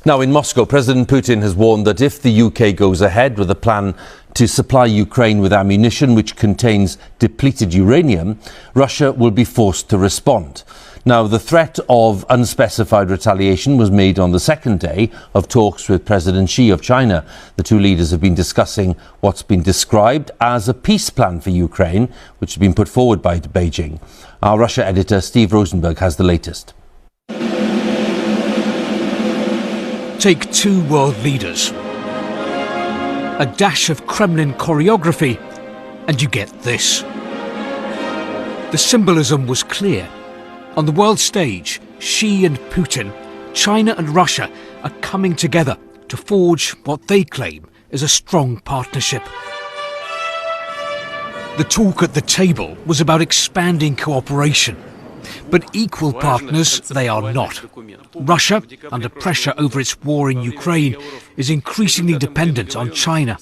Now in Moscow, President Putin has warned that if the UK goes ahead with a plan to supply Ukraine with ammunition which contains depleted uranium, Russia will be forced to respond. Now, the threat of unspecified retaliation was made on the second day of talks with President Xi of China. The two leaders have been discussing what's been described as a peace plan for Ukraine, which has been put forward by Beijing. Our Russia editor, Steve Rosenberg, has the latest. Take two world leaders, a dash of Kremlin choreography, and you get this. The symbolism was clear. On the world stage, Xi and Putin, China and Russia are coming together to forge what they claim is a strong partnership. The talk at the table was about expanding cooperation. But equal partners they are not. Russia, under pressure over its war in Ukraine, is increasingly dependent on China.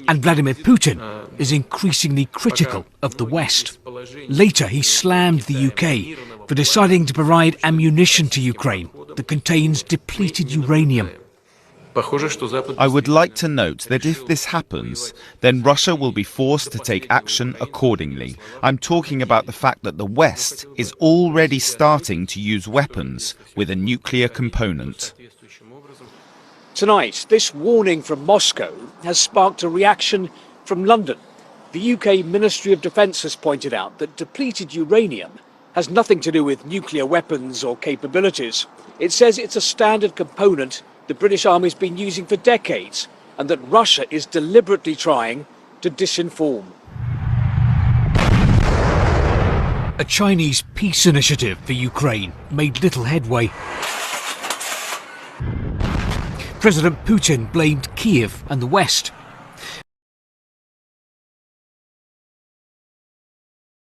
And Vladimir Putin is increasingly critical of the West. Later, he slammed the UK for deciding to provide ammunition to Ukraine that contains depleted uranium. I would like to note that if this happens, then Russia will be forced to take action accordingly. I'm talking about the fact that the West is already starting to use weapons with a nuclear component. Tonight, this warning from Moscow has sparked a reaction from London. The UK Ministry of Defence has pointed out that depleted uranium has nothing to do with nuclear weapons or capabilities. It says it's a standard component the British Army's been using for decades, and that Russia is deliberately trying to disinform. A Chinese peace initiative for Ukraine made little headway. President Putin blamed Kiev and the West